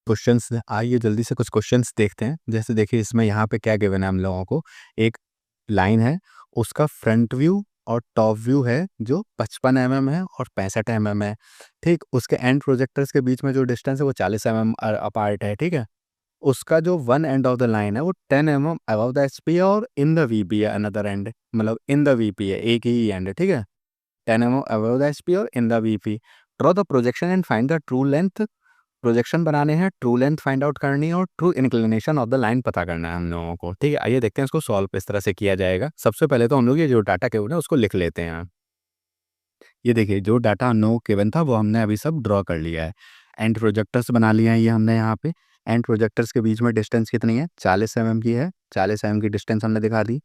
Questions आइए जल्दी से कुछ क्वेश्चंस देखते हैं। जैसे देखिए इसमें यहाँ पे क्या गिवन है हम लोगों को, एक लाइन है, उसका फ्रंट व्यू और टॉप व्यू है जो 55 है और 65 है। ठीक, उसके एंड प्रोजेक्टर्स के बीच में जो डिस्टेंस है वो 40 अपार्ट है। ठीक है, उसका जो one end of the line है वो 10 अबव द एचपी है और इन द वीपी है, अनदर एंड मतलब इन द वीपी है, एक ही एंड है। ठीक है, 10 अबव द एचपी और in the VP. Draw the projection and find the true length. Projection बनाने हैं, ट्रू लेंथ फाइंड आउट करनी है और true inclination of the line पता करना है हम लोगों को। ठीक है, आइए देखते हैं इसको सॉल्व इस तरह से किया जाएगा। सबसे पहले तो हम लोग ये जो डाटा गिवन है उसको लिख लेते हैं। ये देखिए जो डाटा हम लोगों को गिवन था वो हमने अभी सब ड्रॉ कर लिया है। एंड प्रोजेक्टर्स बना लिया है ये हमने यहाँ पे। एंड प्रोजेक्टर्स के बीच में डिस्टेंस कितनी है, 40 की है। 40 की डिस्टेंस हमने दिखा दी।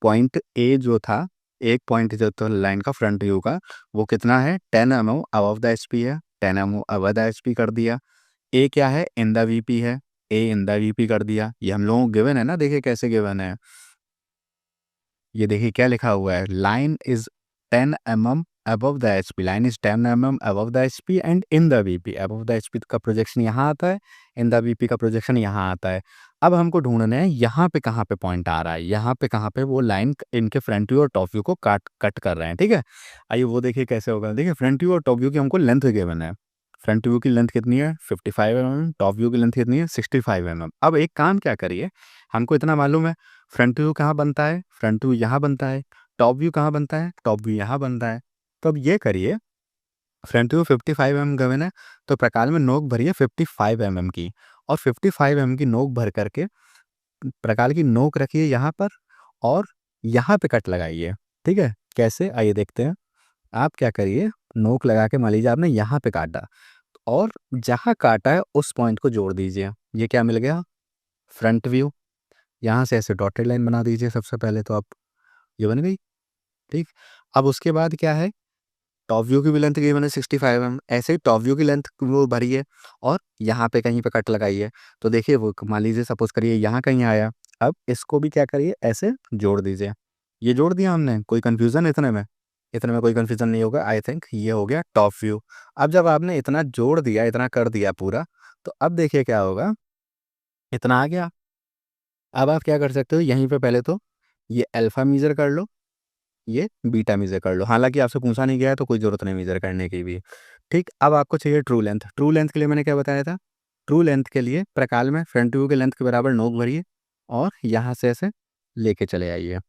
पॉइंट ए जो था, एक पॉइंट जो था लाइन का फ्रंट व्यू का, वो कितना है, 10 अबव द एचपी है। 10 अबव द एचपी कर दिया। ए क्या है, इन द वीपी है। ए इन द वीपी कर दिया। ये हम लोगों को गिवन है ना, देखिए कैसे गिवन है। ये देखिए क्या लिखा हुआ है, line is 10 above the HP. Line is 10 above the HP and in the VP. Above the HP का प्रोजेक्शन यहाँ आता है, इन द वीपी का प्रोजेक्शन यहाँ आता है। अब हमको ढूंढना है यहाँ पे कहाँ पे पॉइंट आ रहा है, यहाँ पे कहाँ पे वो लाइन इनके फ्रंट व्यू और टॉप व्यू को कट कर रहे हैं। ठीक है, आइए वो देखिए कैसे होगा। देखिए फ्रंट व्यू और टॉप व्यू की हमको लेंथ गिवन है। फ्रंट व्यू की लेंथ कितनी है, 55 टॉप व्यू की लेंथ कितनी है, 65 अब एक काम क्या करिए, हमको इतना मालूम है फ्रंट व्यू कहाँ बनता है, फ्रंट व्यू यहाँ बनता है। टॉप व्यू कहाँ बनता है, टॉप व्यू यहाँ बनता है। तो अब ये करिए, फ्रंट व्यू 55 गिवन है, तो प्रकार में नोक भरिए 55 की, और 55 की नोक भर करके प्रकार की नोक रखिए यहाँ पर और यहाँ पे कट लगाइए। ठीक है, कैसे आइए देखते हैं। आप क्या करिए, नोक लगा के मान लीजिए आपने यहाँ पे काटा और जहाँ काटा है उस पॉइंट को जोड़ दीजिए। ये क्या मिल गया, फ्रंट व्यू। यहाँ से ऐसे डॉटेड लाइन बना दीजिए सबसे पहले तो आप, ये बन गई। ठीक, अब उसके बाद क्या है, टॉप व्यू की भी लेंथ गिवन है 65 ऐसे ही टॉप व्यू की लेंथ वो भरिए और यहाँ पे कहीं पे कट लगाइए। तो देखिए वो मान लीजिए सपोज करिए यहाँ कहीं आया, अब इसको भी क्या करिए, ऐसे जोड़ दीजिए। ये जोड़ दिया हमने, कोई कन्फ्यूज़न इतने में, इतने में कोई कन्फ्यूज़न नहीं होगा। आई थिंक ये हो गया टॉप व्यू। अब जब आपने इतना जोड़ दिया, इतना कर दिया पूरा, तो अब देखिए क्या होगा, इतना आ गया। अब आप क्या कर सकते हो, यहीं पे पहले तो ये अल्फा मेजर कर लो, ये बीटा मेजर कर लो। हालांकि आपसे पूछा नहीं गया है तो कोई ज़रूरत नहीं मेजर करने की भी। ठीक, अब आपको चाहिए ट्रू लेंथ। ट्रू लेंथ के लिए मैंने क्या बताया था, ट्रू लेंथ के लिए प्रकार में फ्रंट व्यू के लेंथ के बराबर नोक भरिए और यहाँ से ऐसे लेके चले आइए,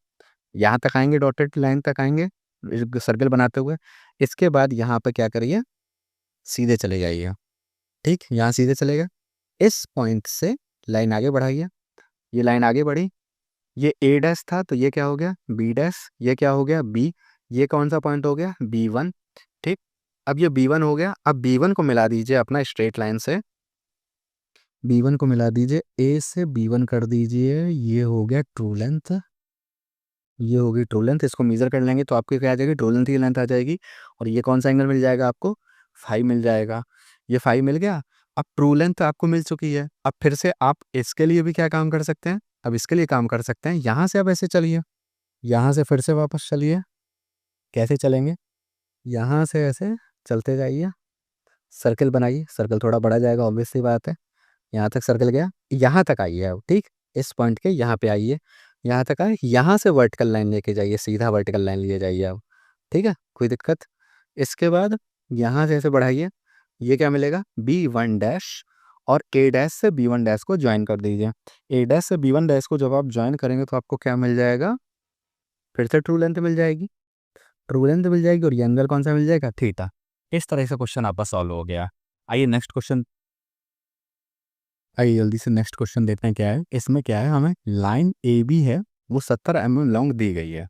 यहाँ तक आएंगे, डॉटेड लाइन तक आएंगे सर्कल बनाते हुए। इसके बाद यहाँ पे क्या करिए, सीधे चले जाइए। ठीक, यहाँ सीधे चले गए, इस पॉइंट से लाइन आगे बढ़ाइए। ये लाइन आगे बढ़ी, ये ए डैश था तो ये क्या हो गया, बी डैश। ये क्या हो गया, बी। ये कौन सा पॉइंट हो गया, B1। ठीक, अब ये B1 हो गया। अब B1 को मिला दीजिए अपना स्ट्रेट लाइन से, B1 को मिला दीजिए, ए से B1 कर दीजिए। ये हो गया ट्रू लेंथ, ये होगी ट्रू लेंथ। इसको मेजर कर लेंगे तो आपकी क्या आ जाएगी, ट्रू लेंथ की लेंथ आ जाएगी। और ये कौन सा एंगल मिल जाएगा आपको, 5 मिल जाएगा। ये 5 मिल गया। अब ट्रू लेंथ आपको मिल चुकी है। अब फिर से आप इसके लिए भी क्या काम कर सकते हैं, अब इसके लिए काम कर सकते हैं, यहाँ से आप ऐसे चलिए, यहाँ से फिर से वापस चलिए। कैसे चलेंगे, यहाँ से ऐसे चलते जाइए, सर्कल बनाइए। सर्कल थोड़ा बड़ा जाएगा, ऑब्वियस सी बात है। यहाँ तक सर्कल गया, यहाँ तक आइए अब। ठीक, इस पॉइंट के यहाँ पे आइए, यहाँ तक आए, यहाँ से वर्टिकल लाइन लेके जाइए, सीधा वर्टिकल लाइन लिए जाइए अब। ठीक है, कोई दिक्कत। इसके बाद यहाँ से ऐसे बढ़ाइए, ये क्या मिलेगा, B1 डैश, और ए डैश से B1 डैश को ज्वाइन कर दीजिए। ए डैश से B1 डैश को जब आप ज्वाइन करेंगे तो आपको क्या मिल जाएगा, फिर से ट्रू लेंथ मिल जाएगी। ट्रू लेंथ मिल जाएगी और ये एंगल कौन सा मिल जाएगा, थीटा। इस तरह से क्वेश्चन आपका सॉल्व हो गया। आइए नेक्स्ट क्वेश्चन, आइए जल्दी से नेक्स्ट क्वेश्चन देखते हैं क्या है। इसमें क्या है, हमें लाइन ए बी है वो 70 लॉन्ग दी गई है।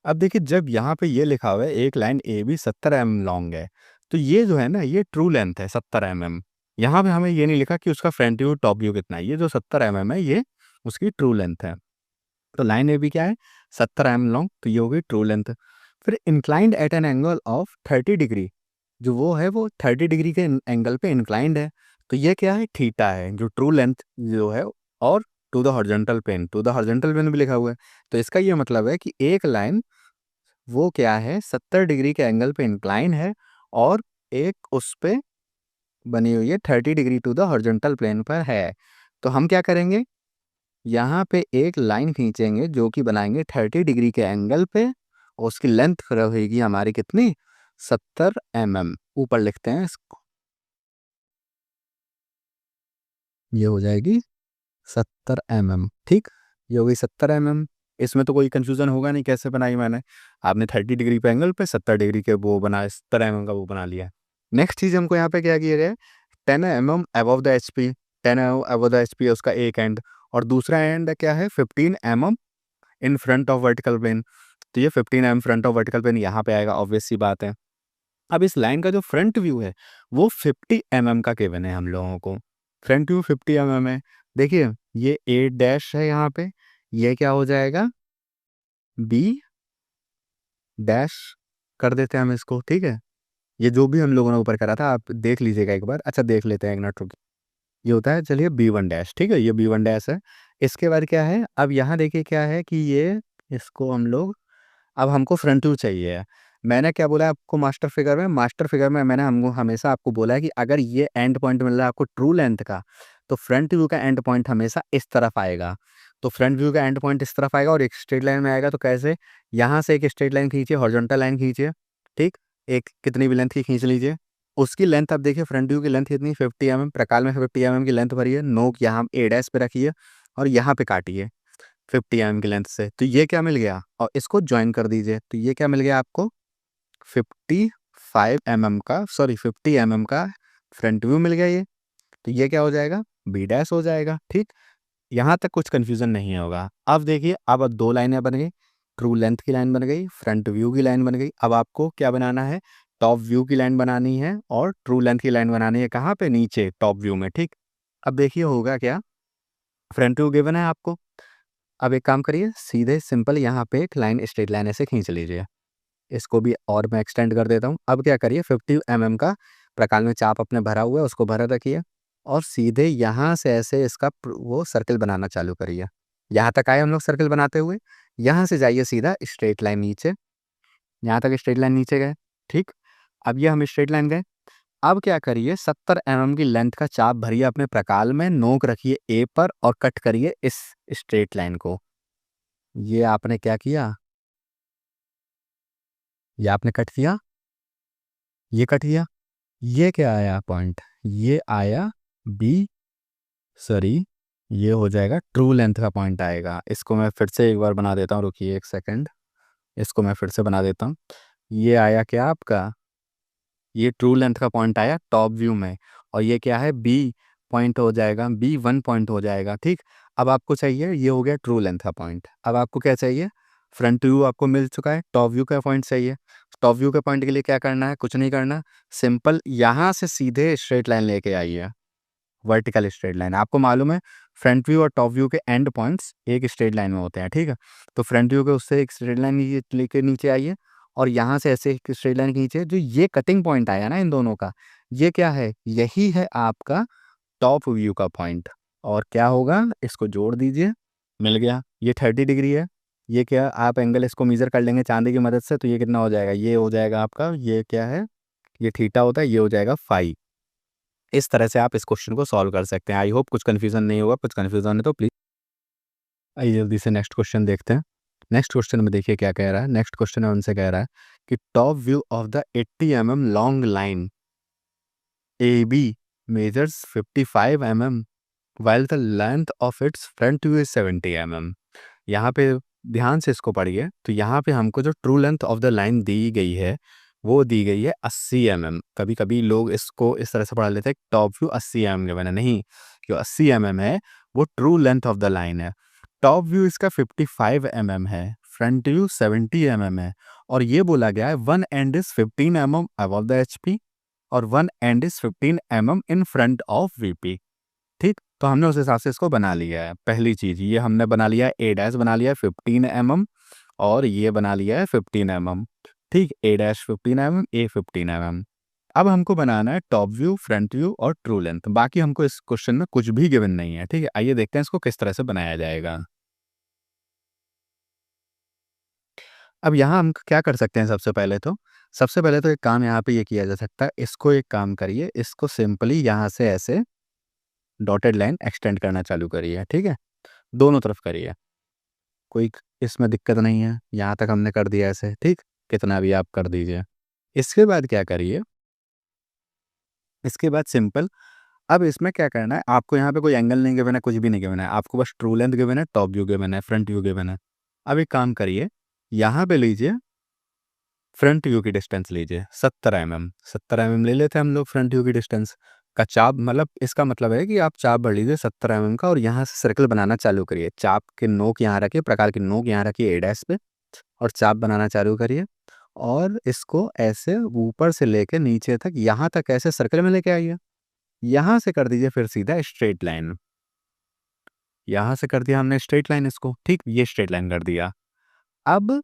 अब देखिए जब यहाँ पे ये लिखा हुआ है एक लाइन ए बी 70 लॉन्ग है, तो ये जो है ना ये ट्रू लेंथ है 70 यहाँ पे हमें ये नहीं लिखा कि उसका फ्रंट व्यू टॉप व्यू कितना है। ये जो 70 है ये उसकी ट्रू लेंथ है। तो लाइन ए बी क्या है, 70 लॉन्ग, तो ये होगी ट्रू लेंथ। फिर inclined at an angle of 30 degree, जो वो है वो 30 डिग्री के एंगल पे इंक्लाइंड है। तो ये क्या है, थीटा है जो ट्रू लेंथ जो है। और to the horizontal plane, to the horizontal plane भी लिखा हुआ है। तो इसका ये मतलब है कि एक लाइन वो क्या है, 70 डिग्री के एंगल पे इंक्लाइन है और एक उस पे बनी हुई है 30 degree to the horizontal plane पर है। तो हम क्या करेंगे, यहाँ पे एक लाइन खींचेंगे जो कि बनाएंगे 30 डिग्री के एंगल पे, और उसकी लेंथ रहेगी हमारी कितनी, 70 mm। ऊपर लिखते हैं इसको, ये हो जाएगी 70 mm। ठीक, ये हो गई 70 mm। इसमें तो कोई कंफ्यूजन होगा नहीं कैसे बनाई मैंने, आपने 30 डिग्री पे एंगल पे 70 डिग्री के वो बना 70 mm का वो बना लिया। नेक्स्ट चीज हमको यहाँ पे क्या किया गया है, 10 mm above the H P, 10 mm above the H P उसका एक एंड, और दूसरा एंड क्या है 15 mm in front of vertical plane. तो ये 15 mm front of vertical plane यहाँ पे आएगा, ऑब्वियस सी बात है। अब इस लाइन का जो फ्रंट व्यू है वो 50 mm का गिवन है हम लोगों को, फ्रंट व्यू 50 mm है। देखिए ये ए डैश है यहाँ पे, ये क्या हो जाएगा बी डैश कर देते हैं हम इसको, ठीक है। ये जो भी हम लोगों ने ऊपर करा था आप देख लीजिएगा एक बार, अच्छा देख लेते हैं एक मिनट रुकिए। ये होता है चलिए B1 डैश, ठीक है, ये B1 डैश है। इसके बाद क्या है, अब यहाँ देखिए क्या है कि ये इसको हम लोग, अब हमको फ्रंट व्यू चाहिए है। मैंने क्या बोला है आपको मास्टर फिगर में मैंने हमको हमेशा आपको बोला है कि अगर ये एंड पॉइंट मिल रहा है आपको ट्रू लेंथ का, तो फ्रंट व्यू का एंड पॉइंट हमेशा इस तरफ आएगा। तो फ्रंट व्यू का एंड पॉइंट इस तरफ आएगा और एक स्ट्रेट लाइन में आएगा। तो कैसे, यहाँ से एक स्ट्रेट लाइन खींचिए, हॉरिजॉन्टल लाइन खींचिए, ठीक, एक कितनी भी लेंथ की खींच लीजिए। उसकी लेंथ अब देखिए, फ्रंट व्यू की लेंथ कितनी 50 mm, प्रकाल में 50 mm की लेंथ भरी है, नोक यहाँ ए डैश पे रखिए और यहाँ पे काटिए 50 mm की लेंथ से। तो ये क्या मिल गया, और इसको ज्वाइन कर दीजिए, तो ये क्या मिल गया आपको 55 mm का, सॉरी 50 mm का फ्रंट व्यू मिल गया ये। तो ये क्या हो जाएगा, बी डैश हो जाएगा। ठीक, यहाँ तक कुछ कंफ्यूजन नहीं होगा। अब देखिए, अब दो लाइनें बन गई, ट्रू लेंथ की लाइन बन गई, फ्रंट व्यू की लाइन बन गई। अब आपको क्या बनाना है, टॉप व्यू की लाइन बनानी है और ट्रू लेंथ की लाइन बनानी है। कहाँ पे, नीचे टॉप व्यू में। ठीक, अब देखिए होगा क्या, फ्रंट व्यू गिवन है आपको। अब एक काम करिए, सीधे सिंपल यहाँ पे एक लाइन, स्ट्रेट लाइन ऐसे खींच लीजिए। इसको भी और मैं एक्सटेंड कर देता हूँ। अब क्या करिए, 50 mm का प्रकार में चाप अपने भरा हुआ है उसको भरा रखिए, और सीधे यहाँ से ऐसे इसका वो सर्कल बनाना चालू करिए। यहाँ तक आए हम लोग सर्कल बनाते हुए, यहाँ से जाइए सीधा स्ट्रेट लाइन नीचे, यहाँ तक स्ट्रेट लाइन नीचे गए। ठीक, अब ये हम स्ट्रेट लाइन गए। अब क्या करिए, 70 mm की लेंथ का चाप भरिए अपने प्रकाल में, नोक रखिए ए पर और कट करिए इस स्ट्रेट लाइन को। ये आपने क्या किया, ये आपने कट किया, ये कट किया, ये क्या आया पॉइंट, ये आया बी, सॉरी ये हो जाएगा ट्रू लेंथ का पॉइंट आएगा। इसको मैं फिर से एक बार बना देता हूँ, रुकिए एक सेकंड, इसको मैं फिर से बना देता हूँ। ये आया क्या आपका, ये ट्रू लेंथ का पॉइंट आया टॉप व्यू में, और ये क्या है बी पॉइंट हो जाएगा, B1 पॉइंट हो जाएगा। ठीक, अब आपको चाहिए, ये हो गया ट्रू लेंथ का पॉइंट। अब आपको क्या चाहिए, फ्रंट व्यू आपको मिल चुका है, टॉप व्यू का पॉइंट चाहिए। टॉप व्यू के पॉइंट के लिए क्या करना है, कुछ नहीं करना, सिंपल यहाँ से सीधे स्ट्रेट लाइन लेके आइए, वर्टिकल स्ट्रेट लाइन। आपको मालूम है फ्रंट व्यू और टॉप व्यू के एंड पॉइंट्स एक स्ट्रेट लाइन में होते हैं। ठीक है, तो फ्रंट व्यू के उससे एक स्ट्रेट लाइन लेके नीचे आइए, और यहाँ से ऐसे एक स्ट्रेट लाइन खींचिए। जो ये कटिंग पॉइंट आया ना इन दोनों का, ये क्या है, यही है आपका टॉप व्यू का पॉइंट। और क्या होगा, इसको जोड़ दीजिए, मिल गया, ये 30 डिग्री है। ये क्या, आप एंगल इसको मेजर कर लेंगे चांदी की मदद से, तो ये कितना हो जाएगा, ये हो जाएगा आपका, ये क्या है, ये थीटा होता है, ये हो जाएगा फाई। इस तरह से आप इस क्वेश्चन को सॉल्व कर सकते हैं। आई होप कुछ कन्फ्यूजन नहीं होगा, कुछ कन्फ्यूजन है तो प्लीज आइए जल्दी से नेक्स्ट क्वेश्चन देखते हैं। नेक्स्ट क्वेश्चन में देखिए क्या कह रहा है। नेक्स्ट क्वेश्चन में उनसे कह रहा है कि top view of the 80 mm long line A B measures 55 mm while the length of its front view is 70 mm। यहाँ पे ध्यान से इसको पढ़िए, तो यहाँ पे हमको जो true length of the line दी गई है वो दी गई है 80 mm। कभी कभी लोग इसको इस तरह से पढ़ा लेते हैं, टॉप व्यू 80 mm के, मैंने नहीं, जो 80 mm है वो true length of the line है। टॉप व्यू इसका 55 mm है, फ्रंट व्यू 70 mm है, और ये बोला गया है one end is 15 mm above the HP और one end is 15 mm in front of VP. ठीक, तो हमने उस हिसाब से इसको बना लिया है। पहली चीज ये हमने बना लिया है, ए डैश बना लिया है 15 mm, और ये बना लिया है 15 mm। ठीक, ए डैश 15 mm, ए 15 mm। अब हमको बनाना है टॉप व्यू, फ्रंट व्यू और ट्रू लेंथ। बाकी हमको इस क्वेश्चन में कुछ भी गिवन नहीं है। ठीक है, आइए देखते हैं इसको किस तरह से बनाया जाएगा। अब यहाँ हम क्या कर सकते हैं, सबसे पहले तो एक काम यहाँ पे ये किया जा सकता है, इसको एक काम करिए, इसको सिंपली यहाँ से ऐसे डॉटेड लाइन एक्सटेंड करना चालू करिए, ठीक है? दोनों तरफ करिए, कोई इसमें दिक्कत नहीं है। यहाँ तक हमने कर दिया ऐसे, ठीक? कितना भी आप कर दीजिए। इसके बाद क्या करिए, इसके बाद सिंपल अब इसमें क्या करना है, आपको यहाँ पे कोई एंगल नहीं गिवन है, कुछ भी नहीं गिवन है, आपको बस ट्रू लेंथ गिवन है, टॉप व्यू गिवन है, फ्रंट व्यू गिवन है। अब एक काम करिए, यहाँ पे लीजिए फ्रंट व्यू की डिस्टेंस लीजिए 70 mm ले लेते हैं हम लोग फ्रंट व्यू की डिस्टेंस का चाप, मतलब इसका मतलब है कि आप चाप भर लीजिए 70 mm का और यहाँ से सर्कल बनाना चालू करिए। चाप के नोक यहाँ रखिए, प्रकार की नोक यहाँ रखिए ए डैश पे और चाप बनाना चालू करिए और इसको ऐसे ऊपर से लेके नीचे तक यहाँ तक ऐसे सर्कल में लेके आइए। यहाँ से कर दीजिए फिर सीधा स्ट्रेट लाइन, यहाँ से कर दिया हमने स्ट्रेट लाइन इसको, ठीक? ये स्ट्रेट लाइन कर दिया। अब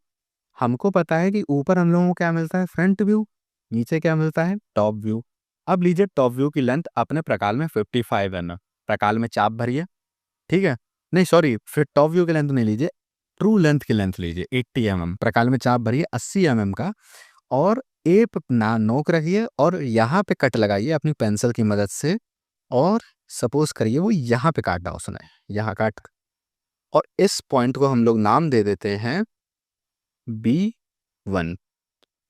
हमको पता है कि ऊपर हम लोगों को क्या मिलता है, फ्रंट व्यू, नीचे क्या मिलता है, टॉप व्यू। अब लीजिए टॉप व्यू की लेंथ अपने प्रकार में 55 है ना, प्रकार में चाप भरिए, ठीक है? नहीं सॉरी, फिर टॉप व्यू की लेंथ नहीं लीजिए, ट्रू लेंथ की लेंथ लीजिए 80 mm, प्रकार में चाप भरिए 80 mm का और एक ना नोक रखिए और यहाँ पे कट लगाइए अपनी पेंसिल की मदद से और सपोज करिए वो यहाँ पे काटा उसने, यहाँ काट और इस पॉइंट को हम लोग नाम दे देते हैं B1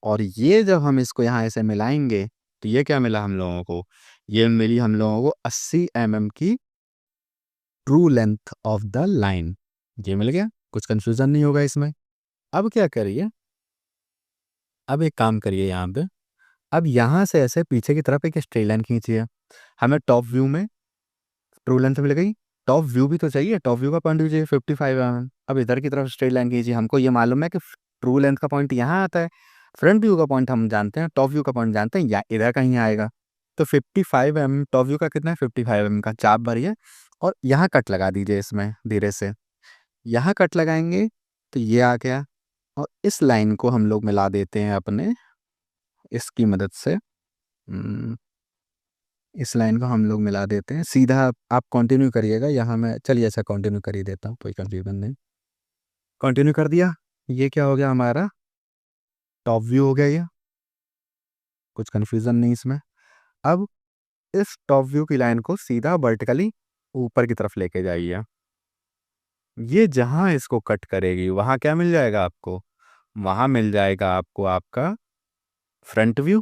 और ये जब हम इसको यहाँ ऐसे मिलाएंगे तो ये क्या मिला हम लोगों को, ये मिली हम लोगों को 80 mm की true length of the line. ये मिल गया, कुछ कंफ्यूजन नहीं होगा इसमें। अब क्या करिए, अब एक काम करिए यहाँ पे, अब यहाँ से ऐसे पीछे की तरफ एक स्ट्रेट लाइन खींचिए। हमें टॉप व्यू में ट्रू लेंथ मिल गई, टॉप व्यू भी तो चाहिए, टॉप व्यू का पॉइंट भी चाहिए 55 mm। अब इधर की तरफ स्ट्रेट लाइन खींचिए, हमको ये मालूम है कि ट्रू लेंथ का पॉइंट यहाँ आता है, फ्रंट व्यू का पॉइंट हम जानते हैं, टॉप व्यू का पॉइंट जानते हैं या इधर कहीं आएगा। तो 55 mm टॉप व्यू का कितना है, 55 mm का चाप भरिए और यहाँ कट लगा दीजिए इसमें धीरे से, यहाँ कट लगाएंगे तो ये आ गया और इस लाइन को हम लोग मिला देते हैं अपने इसकी मदद से। इस लाइन को हम लोग मिला देते हैं सीधा, आप कंटिन्यू करिएगा, यहाँ मैं चलिए ऐसा कंटिन्यू कर ही देता हूँ, कोई कंफ्यूजन नहीं। कंटिन्यू कर दिया, ये क्या हो गया हमारा, टॉप व्यू हो गया, ये कुछ कंफ्यूजन नहीं इसमें। अब इस टॉप व्यू की लाइन को सीधा वर्टिकली ऊपर की तरफ लेके जाइए, ये जहां इसको कट करेगी वहां क्या मिल जाएगा आपको, वहां मिल जाएगा आपको आपका फ्रंट व्यू,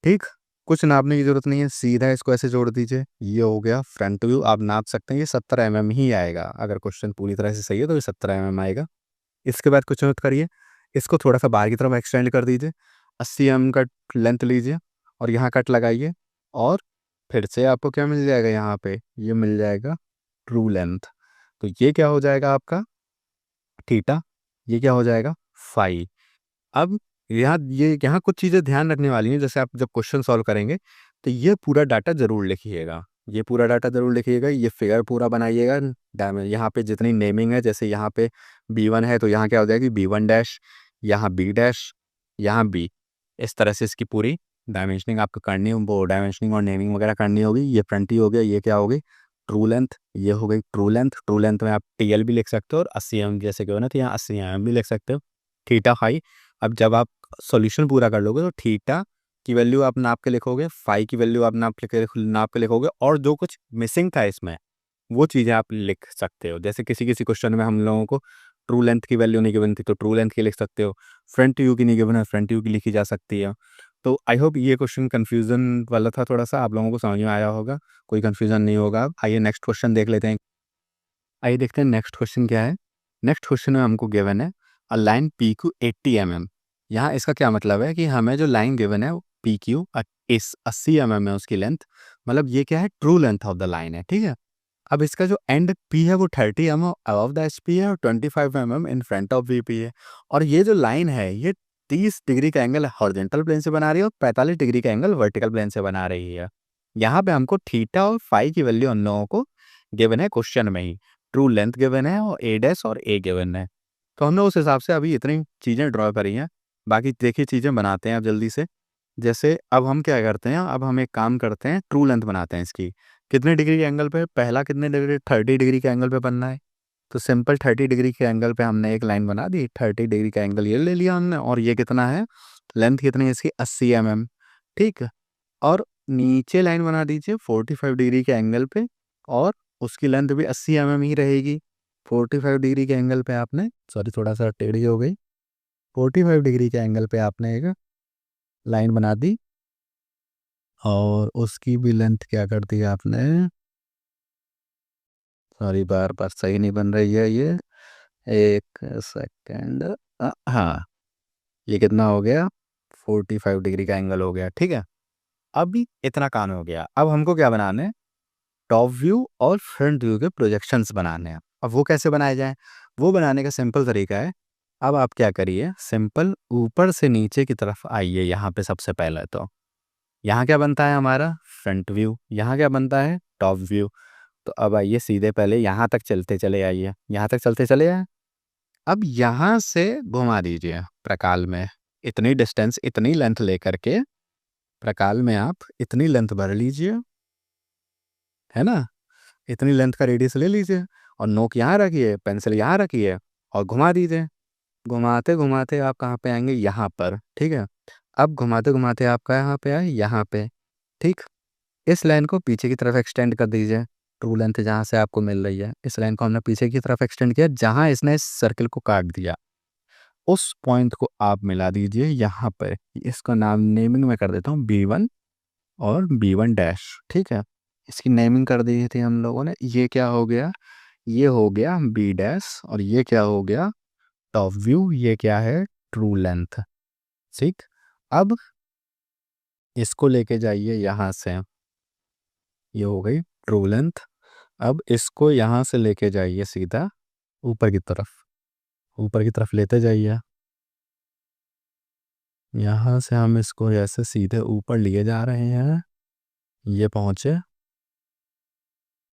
ठीक? कुछ नापने की जरूरत नहीं है, सीधा इसको ऐसे जोड़ दीजिए, ये हो गया फ्रंट व्यू। आप नाप सकते हैं ये 70 mm ही आएगा, अगर क्वेश्चन पूरी तरह से सही है तो ये 70 mm आएगा। इसके बाद कुछ मत करिए, इसको थोड़ा सा बाहर की तरफ एक्सटेंड कर दीजिए, 80 mm का लेंथ लीजिए और यहाँ कट लगाइए और फिर से आपको क्या मिल जाएगा, यहाँ पे ये मिल जाएगा ट्रू लेंथ। तो ये क्या हो जाएगा आपका थीटा, ये क्या हो जाएगा फाई। अब यहाँ कुछ चीज़ें ध्यान रखने वाली हैं, जैसे आप जब क्वेश्चन सॉल्व करेंगे तो ये पूरा डाटा ज़रूर लिखिएगा, ये पूरा डाटा ज़रूर लिखिएगा, ये फिगर पूरा बनाइएगा। यहाँ पे जितनी नेमिंग है, जैसे यहाँ पे B1 है तो यहाँ क्या हो जाएगी B1 डैश, यहाँ B डैश, यहाँ B, इस तरह से इसकी पूरी डायमेंशनिंग आपको करनी, वो डायमेंशनिंग और नेमिंग वगैरह करनी होगी। ये फ्रंट ही हो गया, ये क्या हो गई ट्रू लेंथ, ये हो गई ट्रू लेंथ। ट्रू लेंथ में आप TL भी लिख सकते हो और 80 mm जैसे कि हो ना, तो यहाँ 80 mm भी लिख सकते हो, थीटा फाई। अब जब आप सॉल्यूशन पूरा कर लोगे तो थीटा की वैल्यू आप नाप के लिखोगे, फाई की वैल्यू आप नाप के लिखोगे और जो कुछ मिसिंग था इसमें वो चीज़ें आप लिख सकते हो। जैसे किसी किसी क्वेश्चन में हम लोगों को ट्रू लेंथ की वैल्यू नहीं गिवन थी तो ट्रू लेंथ की लिख सकते हो, फ्रंट व्यू की नहीं गिवन है, फ्रंट व्यू की लिखी जा सकती है। तो आई होप ये क्वेश्चन कन्फ्यूज़न वाला था, थोड़ा सा आप लोगों को समझ में आया होगा, कोई कन्फ्यूज़न नहीं होगा। अब आइए नेक्स्ट क्वेश्चन देख लेते हैं। आइए देखते हैं नेक्स्ट क्वेश्चन क्या है। नेक्स्ट क्वेश्चन में हमको गिवन है a line P Q 80 mm। यहाँ इसका क्या मतलब है कि हमें जो लाइन गिवन है पी क्यू इस 80 mm है उसकी लेंथ, मतलब ये क्या है true length of the line है, ठीक है? अब इसका जो एंड पी है वो 30 mm above the H P है और 25 mm in front of V P है। और ये जो लाइन है ये 30 डिग्री का एंगल हॉरिजॉन्टल प्लेन से बना रही है और 45 डिग्री का एंगल वर्टिकल प्लेन से बना रही है। यहाँ पे हमको थीटा और फाई की वैल्यू उन लोगों को गिवन है क्वेश्चन में ही, ट्रू लेंथ गिवन है और ए डैश और ए गिवन है। तो हमने उस हिसाब से अभी इतनी चीज़ें ड्रॉ करी हैं, बाकी देखिए चीज़ें बनाते हैं अब जल्दी से। जैसे अब हम क्या करते हैं, अब हम एक काम करते हैं, ट्रू लेंथ बनाते हैं इसकी। कितने डिग्री के एंगल पे, पहला कितने डिग्री 30 डिग्री के एंगल पे बनना है, तो सिंपल 30 डिग्री के एंगल पे हमने एक लाइन बना दी। 30 डिग्री का एंगल ये ले लिया हमने, और ये कितना है, लेंथ कितनी है इसकी, 80 mm। ठीक है, और नीचे लाइन बना दीजिए 45 डिग्री के एंगल पे, और उसकी लेंथ भी 80 mm ही रहेगी। 45 डिग्री के एंगल पे आपने, सॉरी थोड़ा सा टेढ़ी हो गई, 45 डिग्री के एंगल पे आपने एक लाइन बना दी, और उसकी भी लेंथ क्या कर दी आपने, सॉरी बार बार सही नहीं बन रही है ये, एक सेकेंड, हाँ, ये कितना हो गया, 45 डिग्री का एंगल हो गया। ठीक है, अभी इतना काम हो गया। अब हमको क्या बनाना है, टॉप व्यू और फ्रंट व्यू के प्रोजेक्शंस बनाने हैं। अब वो कैसे बनाए जाएं, वो बनाने का सिंपल तरीका है। अब आप क्या करिए, सिंपल ऊपर से नीचे की तरफ आइए। यहाँ पे सबसे पहले तो यहाँ क्या बनता है हमारा, फ्रंट व्यू। यहाँ क्या बनता है, टॉप व्यू। तो अब आइए सीधे पहले यहाँ तक चलते चले आइए, यहाँ तक चलते चले आए। अब यहाँ से घुमा दीजिए प्रकाल में, इतनी डिस्टेंस, इतनी लेंथ लेकर के प्रकाल में आप इतनी लेंथ भर लीजिए, है ना, इतनी लेंथ का रेडियस ले लीजिए, और नोक यहाँ रखिए, पेंसिल यहाँ रखिए, और घुमा दीजिए। घुमाते घुमाते आप कहाँ पे आएंगे, यहाँ पर। ठीक है, अब घुमाते घुमाते आप कहाँ पे आए, यहाँ पे। ठीक, इस लाइन को पीछे की तरफ एक्सटेंड कर दीजिए। ट्रू लेंथ जहाँ से आपको मिल रही है, इस लाइन को हमने पीछे की तरफ एक्सटेंड किया, जहाँ इसने इस सर्कल को काट दिया उस पॉइंट को आप मिला दीजिए यहाँ पर। इसका नाम नेमिंग में कर देता हूँ B1 और B1 डैश। ठीक है, इसकी नेमिंग कर दी थी हम लोगों ने। ये क्या हो गया, ये हो गया B डैश, और ये क्या हो गया, टॉप व्यू। ये क्या है, ट्रू लेंथ। ठीक, अब इसको लेके जाइए यहाँ से, ये हो गई ट्रू लेंथ। अब इसको यहाँ से लेके जाइए सीधा ऊपर की तरफ, ऊपर की तरफ लेते जाइए। यहाँ से हम इसको ऐसे सीधे ऊपर लिए जा रहे हैं, ये पहुँचे,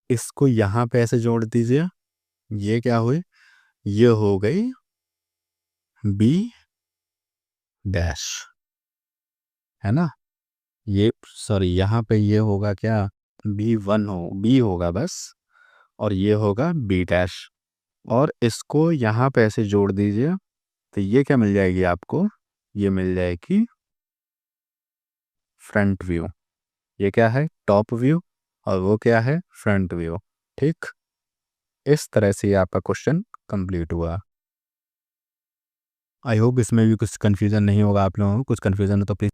इसको यहाँ पे ऐसे जोड़ दीजिए। ये क्या हुई, ये हो गई बी डैश, है ना। ये सॉरी, यहाँ पे ये होगा क्या, B1 हो, बी होगा बस, और ये होगा बी डैश, और इसको यहाँ पे ऐसे जोड़ दीजिए। तो ये क्या मिल जाएगी आपको, ये मिल जाएगी फ्रंट व्यू। ये क्या है, टॉप व्यू, और वो क्या है, फ्रंट व्यू। ठीक, इस तरह से ये आपका क्वेश्चन कंप्लीट हुआ। आई होप इसमें भी कुछ कन्फ्यूज़न नहीं होगा आप लोगों को। कुछ कन्फ्यूज़न है तो प्लीज़